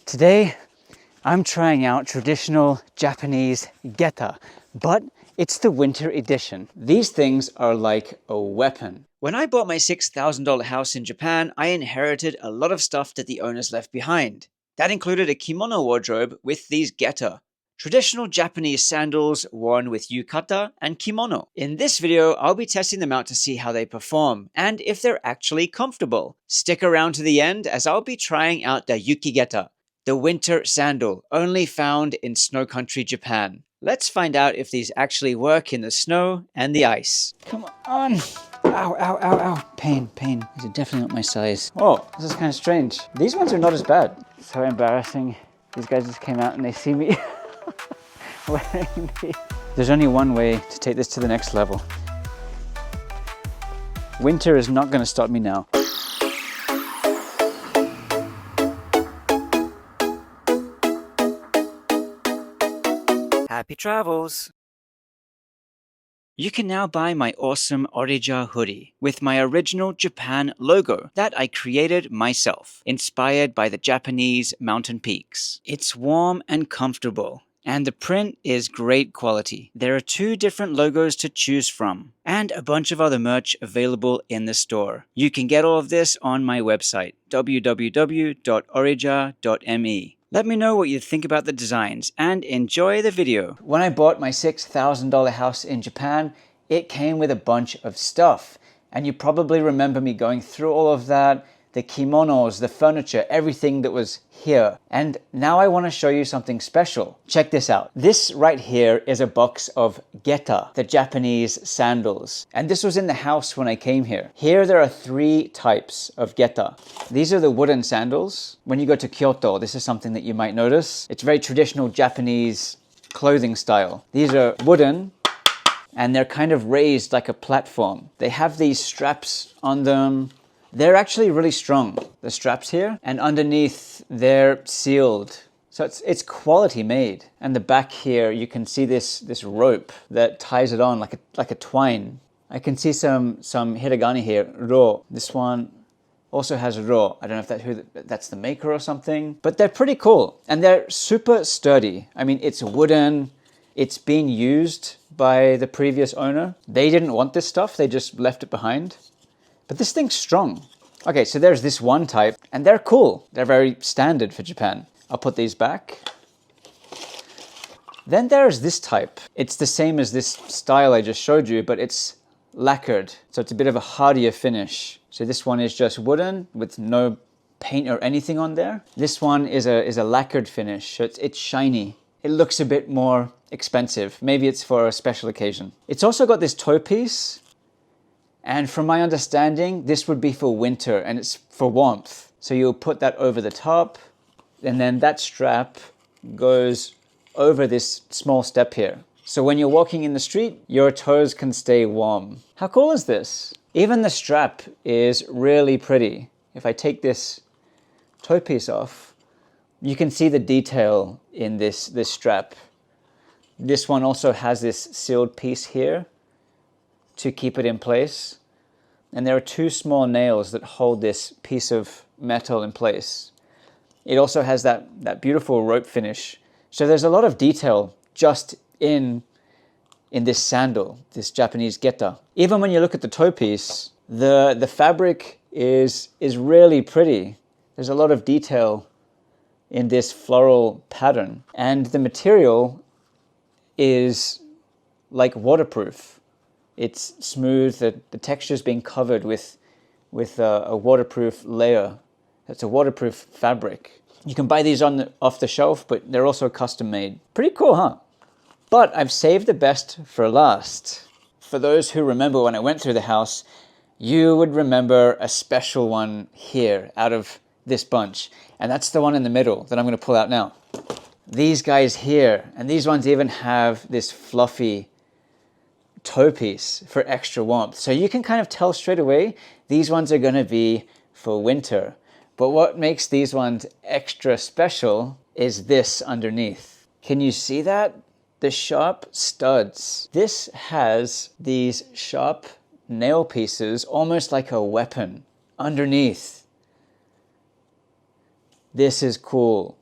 Today, I'm trying out traditional Japanese Geta, but it's the winter edition. These things are like a weapon. When I bought my $6,000 house in Japan, I inherited a lot of stuff that the owners left behind. That included a kimono wardrobe with these Geta, traditional Japanese sandals worn with yukata and kimono. In this video, I'll be testing them out to see how they perform and if they're actually comfortable. Stick around to the end as I'll be trying out the Yukigeta, the winter sandal, only found in snow country Japan. Let's find out if these actually work in the snow and the ice. Come on. Ow, ow, ow, ow. Pain, pain. These are definitely not my size. Oh, this is kind of strange. These ones are not as bad. So embarrassing. These guys just came out and they see me wearing these. There's only one way to take this to the next level. Winter is not going to stop me now. Happy travels! You can now buy my awesome Orija hoodie with my original Japan logo that I created myself, inspired by the Japanese mountain peaks. It's warm and comfortable, and the print is great quality. There are 2 different logos to choose from, and a bunch of other merch available in the store. You can get all of this on my website, www.orija.me. Let me know what you think about the designs and enjoy the video. When I bought my $6,000 house in Japan, it came with a bunch of stuff. And you probably remember me going through all of that, the kimonos, the furniture, everything that was here. And now I want to show you something special. Check this out. This right here is a box of Geta, the Japanese sandals. And this was in the house when I came here. Here there are 3 types of Geta. These are the wooden sandals. When you go to Kyoto, this is something that you might notice. It's very traditional Japanese clothing style. These are wooden, and they're kind of raised like a platform. They have these straps on them. They're actually really strong, the straps here, and underneath they're sealed. So it's quality made. And the back here, you can see this rope that ties it on like a twine. I can see some hiragana here, ro. This one also has ro. I don't know if that's the maker or something, but they're pretty cool. And they're super sturdy. I mean, it's wooden. It's been used by the previous owner. They didn't want this stuff. They just left it behind. But this thing's strong. Okay, so there's this one type, and they're cool. They're very standard for Japan. I'll put these back. Then there's this type. It's the same as this style I just showed you, but it's lacquered. So it's a bit of a hardier finish. So this one is just wooden with no paint or anything on there. This one is a lacquered finish. So it's shiny. It looks a bit more expensive. Maybe it's for a special occasion. It's also got this toe piece. And from my understanding, this would be for winter and it's for warmth. So you'll put that over the top, and then that strap goes over this small step here. So when you're walking in the street, your toes can stay warm. How cool is this? Even the strap is really pretty. If I take this toe piece off, you can see the detail in this strap. This one also has this sealed piece here to keep it in place. And there are 2 small nails that hold this piece of metal in place. It also has that beautiful rope finish. So there's a lot of detail just in this sandal, this Japanese Geta. Even when you look at the toe piece, the fabric is really pretty. There's a lot of detail in this floral pattern. And the material is like waterproof. It's smooth, the texture's being covered with a waterproof layer. It's a waterproof fabric. You can buy these off the shelf, but they're also custom made. Pretty cool, huh? But I've saved the best for last. For those who remember when I went through the house, you would remember a special one here out of this bunch. And that's the one in the middle that I'm going to pull out now. These guys here, and these ones even have this fluffy toe piece for extra warmth. So you can kind of tell straight away these ones are going to be for winter. But what makes these ones extra special is this underneath. Can you see that? The sharp studs. This has these sharp nail pieces, almost like a weapon, underneath. This is cool.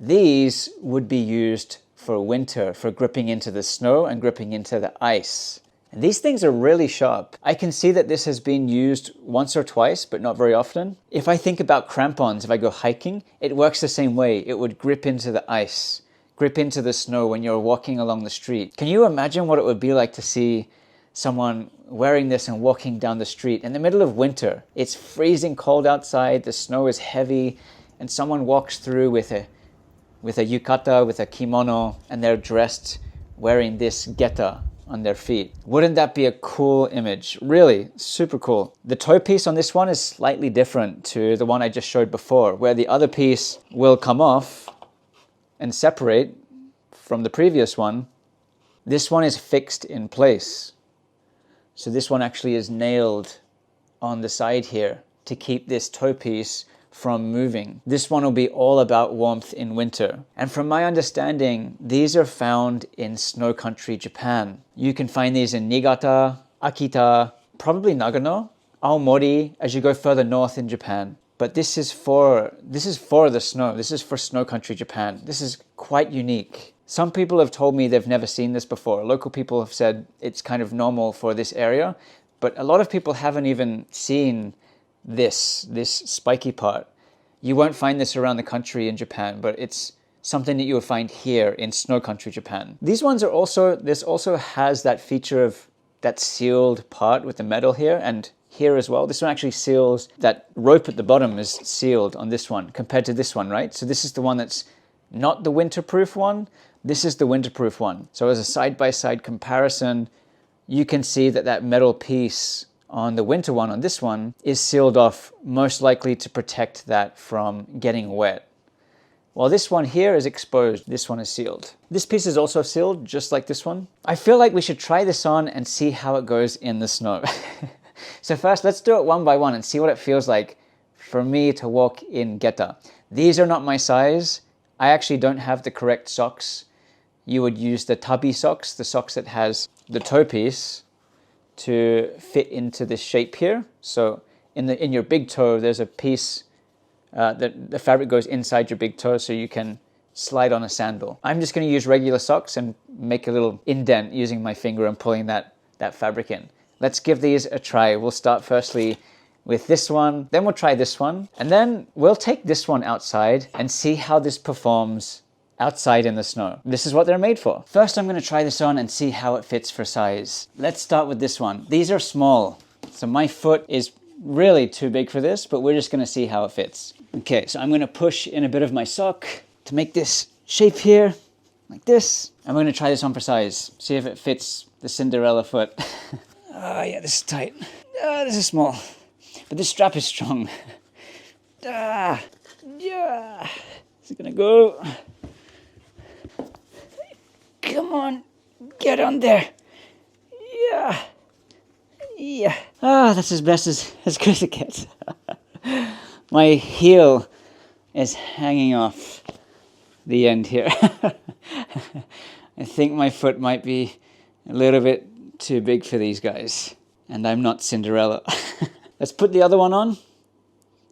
These would be used for winter, for gripping into the snow and gripping into the ice. And these things are really sharp. I can see that this has been used once or twice, but not very often. If I think about crampons, if I go hiking, it works the same way. It would grip into the ice, grip into the snow when you're walking along the street. Can you imagine what it would be like to see someone wearing this and walking down the street in the middle of winter? It's freezing cold outside, the snow is heavy, and someone walks through with a yukata, with a kimono, and they're dressed wearing this geta on their feet. Wouldn't that be a cool image? Really, super cool. The toe piece on this one is slightly different to the one I just showed before, where the other piece will come off and separate from the previous one. This one is fixed in place. So this one actually is nailed on the side here to keep this toe piece from moving. This one will be all about warmth in winter. And from my understanding, these are found in snow country Japan. You can find these in Niigata, Akita, probably Nagano, Aomori, as you go further north in Japan. But this is for the snow. This is for snow country Japan. This is quite unique. Some people have told me they've never seen this before. Local people have said it's kind of normal for this area, but a lot of people haven't even seen this spiky part. You won't find this around the country in Japan, but it's something that you will find here in snow country Japan. These ones are also, this also has that feature of that sealed part with the metal here and here as well. This one actually seals, that rope at the bottom is sealed on this one compared to this one, right? So this is the one that's not the winterproof one. This is the winterproof one. So as a side-by-side comparison, you can see that that metal piece on the winter one, on this one, is sealed off, most likely to protect that from getting wet. While this one here is exposed, this one is sealed. This piece is also sealed, just like this one. I feel like we should try this on and see how it goes in the snow. So first, let's do it one by one and see what it feels like for me to walk in Geta. These are not my size. I actually don't have the correct socks. You would use the tabi socks, the socks that has the toe piece, to fit into this shape here. So in your big toe, there's a piece that the fabric goes inside your big toe so you can slide on a sandal. I'm just going to use regular socks and make a little indent using my finger and pulling that fabric in. Let's give these a try. We'll start firstly with this one, then we'll try this one, and then we'll take this one outside and see how this performs outside in the snow. This is what they're made for. First, I'm going to try this on and see how it fits for size. Let's start with this one. These are small, so my foot is really too big for this, but we're just going to see how it fits. Okay, so I'm going to push in a bit of my sock to make this shape here, like this. I'm going to try this on for size, see if it fits the Cinderella foot. Oh yeah, this is tight. This is small, but this strap is strong. Yeah, is it going to go? Come on, get on there. Yeah. That's as best as good as it gets. My heel is hanging off the end here. I think my foot might be a little bit too big for these guys, and I'm not Cinderella. Let's put the other one on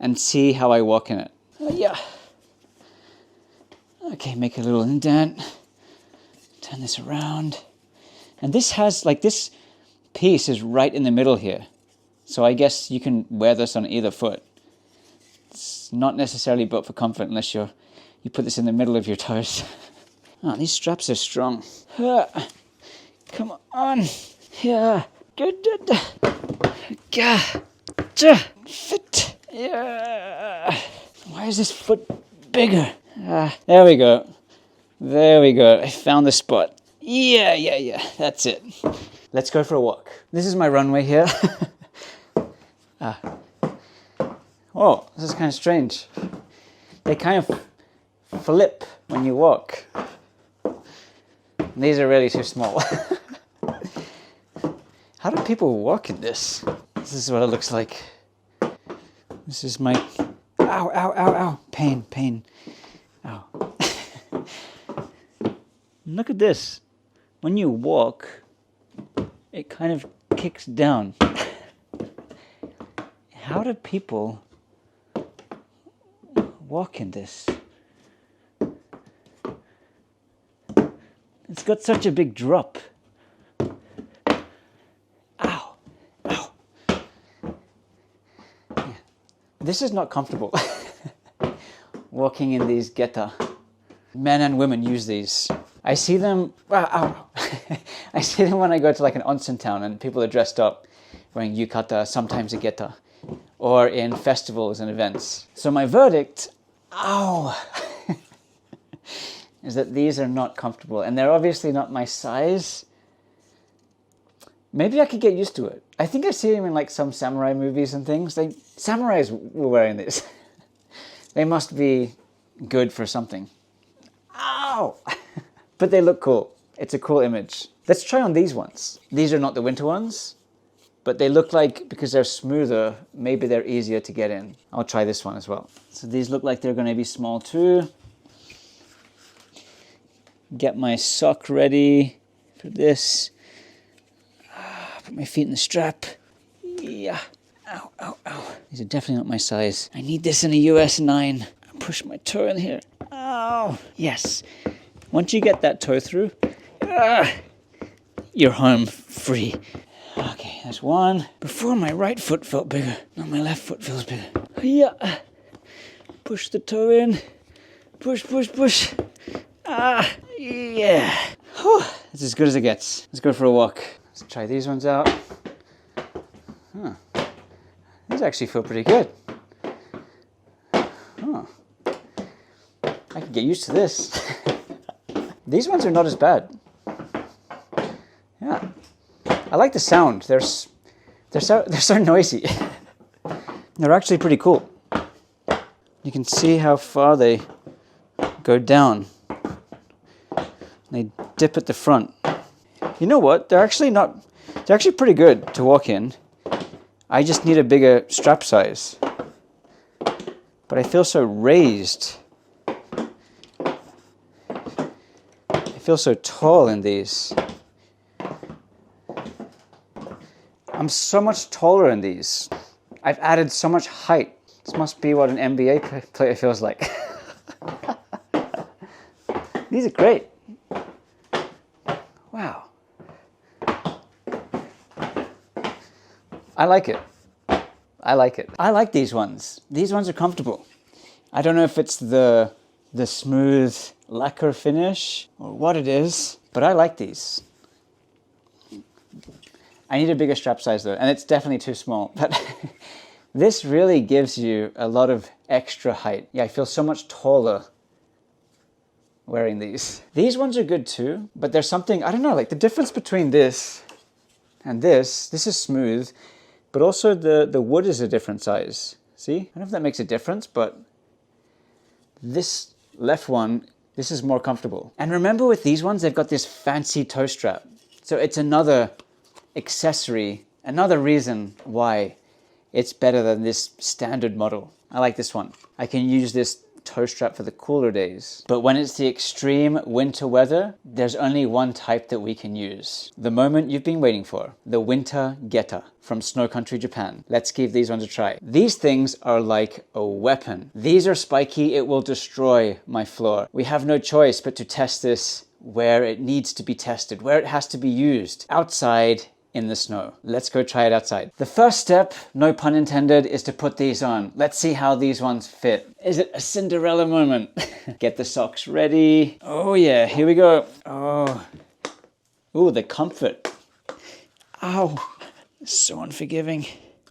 and see how I walk in it. Yeah. Okay, make a little indent. Turn this around. And this has, like, this piece is right in the middle here. So I guess you can wear this on either foot. It's not necessarily built for comfort unless you put this in the middle of your toes. Oh, these straps are strong. Come on. Yeah. Good. Fit. Yeah. Why is this foot bigger? There we go. I found the spot. Yeah. That's it. Let's go for a walk. This is my runway here. Oh, this is kind of strange. They kind of flip when you walk. These are really too small. How do people walk in this? This is what it looks like. This is my... Ow. Pain. Ow. Look at this. When you walk, it kind of kicks down. How do people walk in this? It's got such a big drop. Ow. Ow. Yeah. This is not comfortable. Walking in these Geta. Men and women use these. I see them, ow. I see them when I go to like an onsen town and people are dressed up wearing yukata, sometimes a Geta, or in festivals and events. So my verdict, ow, is that these are not comfortable and they're obviously not my size. Maybe I could get used to it. I think I see them in like some samurai movies and things. Samurais were wearing these. They must be good for something. Ow! But they look cool. It's a cool image. Let's try on these ones. These are not the winter ones, but they look like, because they're smoother, maybe they're easier to get in. I'll try this one as well. So these look like they're going to be small too. Get my sock ready for this. Put my feet in the strap. Yeah. Ow, ow, ow. These are definitely not my size. I need this in a US 9. Push my toe in here. Ow. Yes. Once you get that toe through, you're home free. Okay, that's one. Before my right foot felt bigger. Now my left foot feels bigger. Yeah. Push the toe in. Push, push, push. Yeah. Whew. That's as good as it gets. Let's go for a walk. Let's try these ones out. Huh. These actually feel pretty good. Huh. I can get used to this. These ones are not as bad. Yeah. I like the sound. They're so noisy. They're actually pretty cool. You can see how far they go down. They dip at the front. You know what? They're actually pretty good to walk in. I just need a bigger strap size. But I feel so raised. I feel so tall in these. I'm so much taller in these. I've added so much height. This must be what an NBA player feels like. These are great. Wow. I like it. I like it. I like these ones. These ones are comfortable. I don't know if it's the smooth lacquer finish or what it is, but I like these. I need a bigger strap size though, and it's definitely too small. But this really gives you a lot of extra height. Yeah, I feel so much taller wearing these. These ones are good too, but there's something, I don't know, like the difference between this and this is smooth, but also the wood is a different size. See? I don't know if that makes a difference, but this left one, this is more comfortable. And remember with these ones, they've got this fancy toe strap. So it's another accessory, another reason why it's better than this standard model. I like this one. I can use this toe strap for the cooler days. But when it's the extreme winter weather, there's only one type that we can use. The moment you've been waiting for. The winter Geta from Snow Country, Japan. Let's give these ones a try. These things are like a weapon. These are spiky, it will destroy my floor. We have no choice but to test this where it needs to be tested, where it has to be used. Outside in the snow. Let's go try it outside. The first step, no pun intended, is to put these on. Let's see how these ones fit. Is it a Cinderella moment? Get the socks ready. Oh yeah, here we go. Oh, ooh, the comfort. Ow, so unforgiving.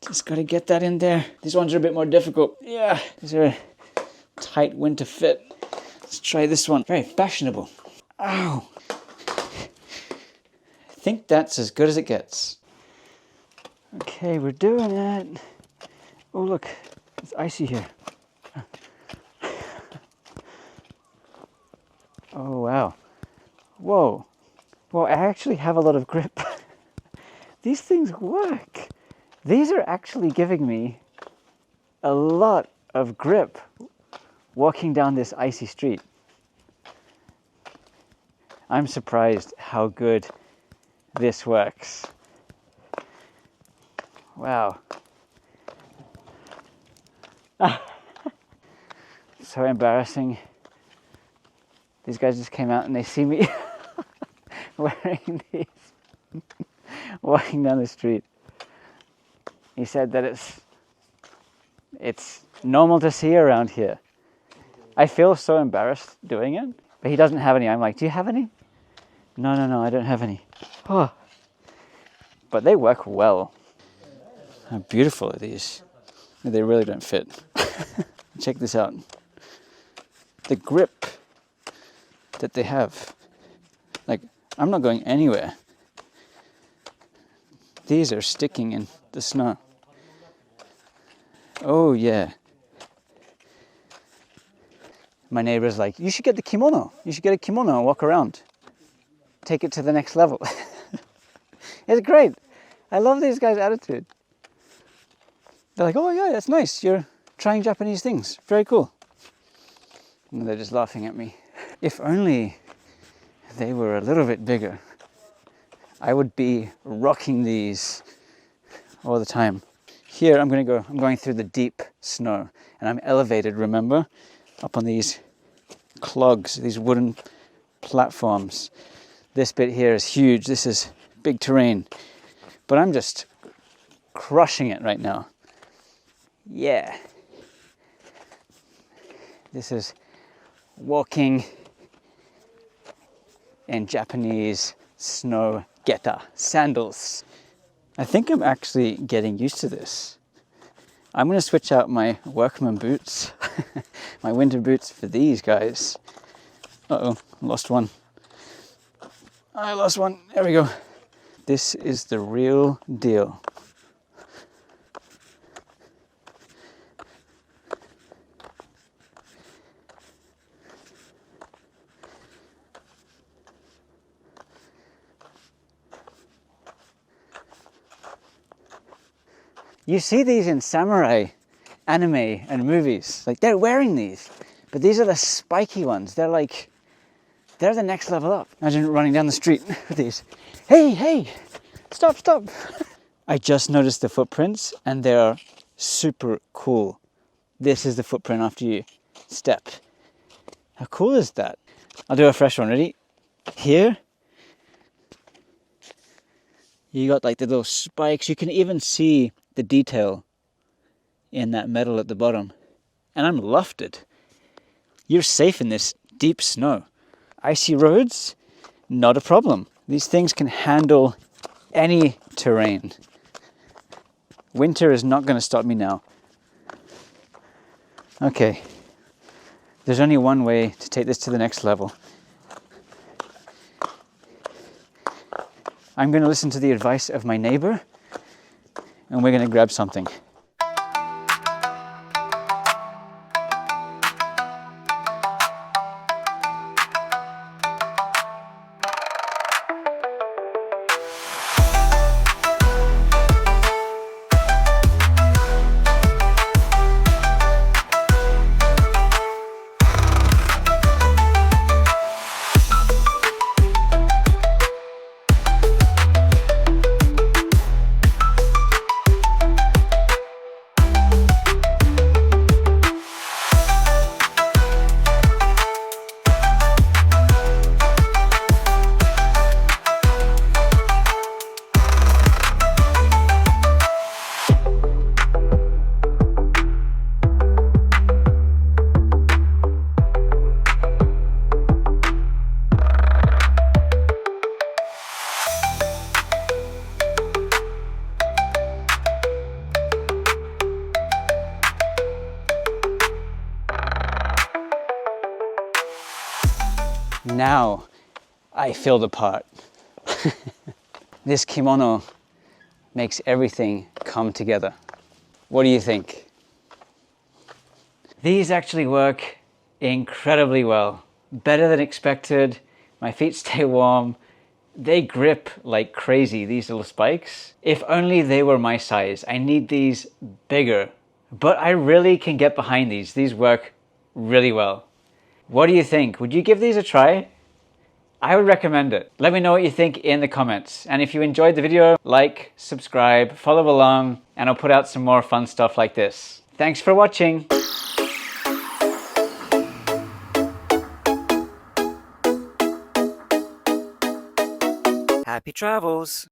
Just gotta get that in there. These ones are a bit more difficult. Yeah, these are a tight winter fit. Let's try this one. Very fashionable. Ow. I think that's as good as it gets. Okay, we're doing it. Oh look, it's icy here. Oh wow. Whoa. Well, I actually have a lot of grip. These things work. These are actually giving me a lot of grip walking down this icy street. I'm surprised how good this works. Wow. So embarrassing. These guys just came out and they see me. wearing these, walking down the street. He said that it's normal to see around here. I feel so embarrassed doing it, but he doesn't have any. I'm like, do you have any? No, I don't have any. Oh. But they work well. How beautiful are these? They really don't fit. Check this out. The grip that they have. Like, I'm not going anywhere. These are sticking in the snow. Oh yeah. My neighbor's like, you should get the kimono. You should get a kimono and walk around. Take it to the next level. It's great. I love these guys' attitude. They're like, oh yeah, that's nice. You're trying Japanese things. Very cool. And they're just laughing at me. If only they were a little bit bigger, I would be rocking these all the time. Here I'm going through the deep snow, and I'm elevated, remember? Up on these clogs, these wooden platforms. This bit here is huge. This is big terrain. But I'm just crushing it right now. Yeah. This is walking in Japanese snow Geta, sandals. I think I'm actually getting used to this. I'm going to switch out my workman boots, my winter boots, for these guys. Uh-oh, lost one. I lost one. There we go. This is the real deal. You see these in samurai anime and movies. Like, they're wearing these, but these are the spiky ones. They're the next level up. Imagine running down the street with these. Hey, stop. I just noticed the footprints and they're super cool. This is the footprint after you step. How cool is that? I'll do a fresh one, ready? Here, you got like the little spikes. You can even see the detail in that metal at the bottom. And I'm lofted. You're safe in this deep snow. Icy roads, not a problem. These things can handle any terrain. Winter is not going to stop me now. Okay, there's only one way to take this to the next level. I'm going to listen to the advice of my neighbor, and we're going to grab something. Now I feel the part. This kimono makes everything come together. What do you think? These actually work incredibly well. Better than expected. My feet stay warm. They grip like crazy, these little spikes. If only they were my size. I need these bigger. But I really can get behind these. These work really well. What do you think? Would you give these a try? I would recommend it. Let me know what you think in the comments. And if you enjoyed the video, like, subscribe, follow along, and I'll put out some more fun stuff like this. Thanks for watching. Happy travels!